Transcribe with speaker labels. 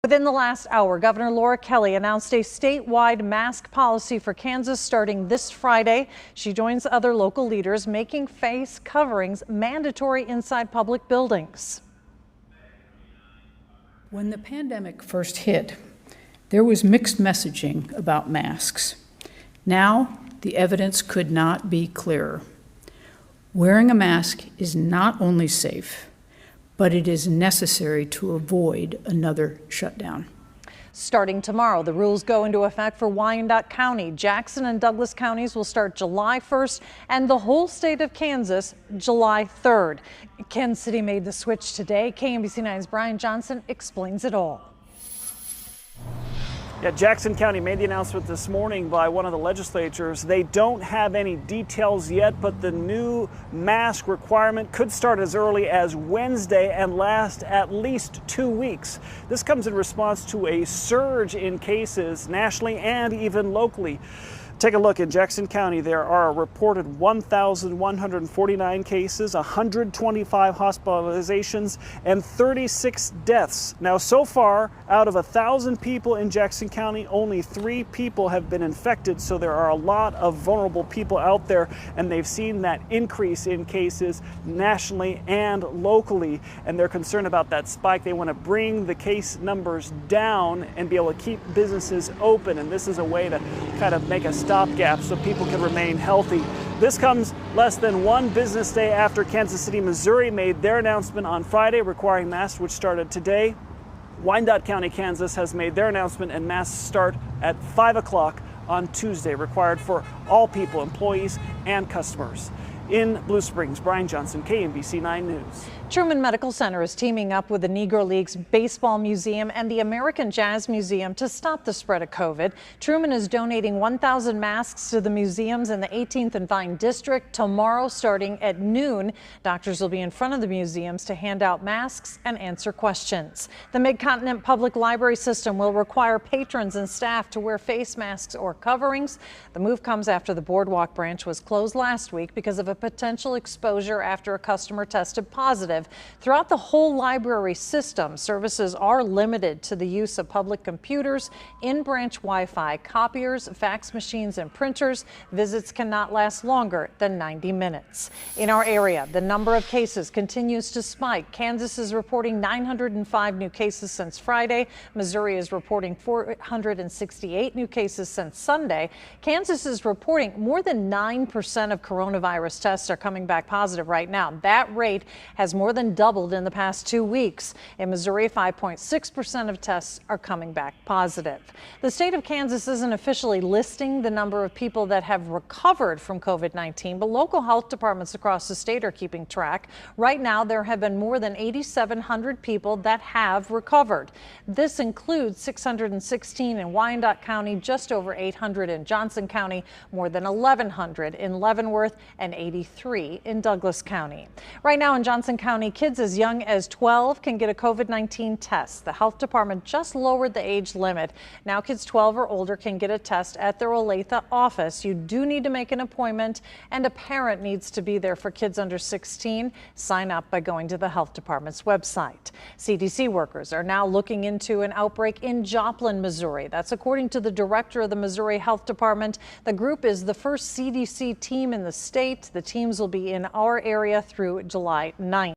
Speaker 1: Within the last hour, Governor Laura Kelly announced a statewide mask policy for Kansas starting this Friday. She joins other local leaders making face coverings mandatory inside public buildings.
Speaker 2: When the pandemic first hit, there was mixed messaging about masks. Now, the evidence could not be clearer. Wearing a mask is not only safe, but it is necessary to avoid another shutdown.
Speaker 1: Starting tomorrow, the rules go into effect for Wyandotte County. Jackson and Douglas counties will start July 1st and the whole state of Kansas July 3rd. Kansas City made the switch today. KMBC 9's Brian Johnson explains it all.
Speaker 3: Yeah, Jackson County made the announcement this morning by one of the legislatures. They don't have any details yet, but the new mask requirement could start as early as Wednesday and last at least 2 weeks. This comes in response to a surge in cases nationally and even locally. Take a look in Jackson County. There are a reported 1,149 cases, 125 hospitalizations, and 36 deaths. Now, so far, out of 1,000 people in Jackson County, only 3 people have been infected. So there are a lot of vulnerable people out there, and they've seen that increase in cases nationally and locally. And they're concerned about that spike. They want to bring the case numbers down and be able to keep businesses open. And this is a way to kind of make a stopgap so people can remain healthy. This comes less than 1 business day after Kansas City, Missouri made their announcement on Friday requiring masks, which started today. Wyandotte County, Kansas has made their announcement, and masks start at 5 o'clock on Tuesday, required for all people, employees and customers. In Blue Springs, Brian Johnson, KMBC 9 News.
Speaker 1: Truman Medical Center is teaming up with the Negro Leagues Baseball Museum and the American Jazz Museum to stop the spread of COVID. Truman is donating 1,000 masks to the museums in the 18th and Vine District tomorrow starting at noon. Doctors will be in front of the museums to hand out masks and answer questions. The Mid-Continent Public Library System will require patrons and staff to wear face masks or coverings. The move comes after the Boardwalk branch was closed last week because of a potential exposure after a customer tested positive. Throughout the whole library system, services are limited to the use of public computers, in-branch Wi-Fi, copiers, fax machines, and printers. Visits cannot last longer than 90 minutes. In our area, the number of cases continues to spike. Kansas is reporting 905 new cases since Friday. Missouri is reporting 468 new cases since Sunday. Kansas is reporting more than 9% of coronavirus tests are coming back positive right now. That rate has more than doubled in the past 2 weeks. In Missouri, 5.6% of tests are coming back positive. The state of Kansas isn't officially listing the number of people that have recovered from COVID-19, but local health departments across the state are keeping track. Right now, there have been more than 8,700 people that have recovered. This includes 616 in Wyandotte County, just over 800 in Johnson County, more than 1,100 in Leavenworth, and 83 in Douglas County. Right now in Johnson County, kids as young as 12 can get a COVID-19 test. The health department just lowered the age limit. Now kids 12 or older can get a test at their Olathe office. You do need to make an appointment, and a parent needs to be there for kids under 16. Sign up by going to the health department's website. CDC workers are now looking into an outbreak in Joplin, Missouri. That's according to the director of the Missouri Health Department. The group is the first CDC team in the state. The teams will be in our area through July 9th.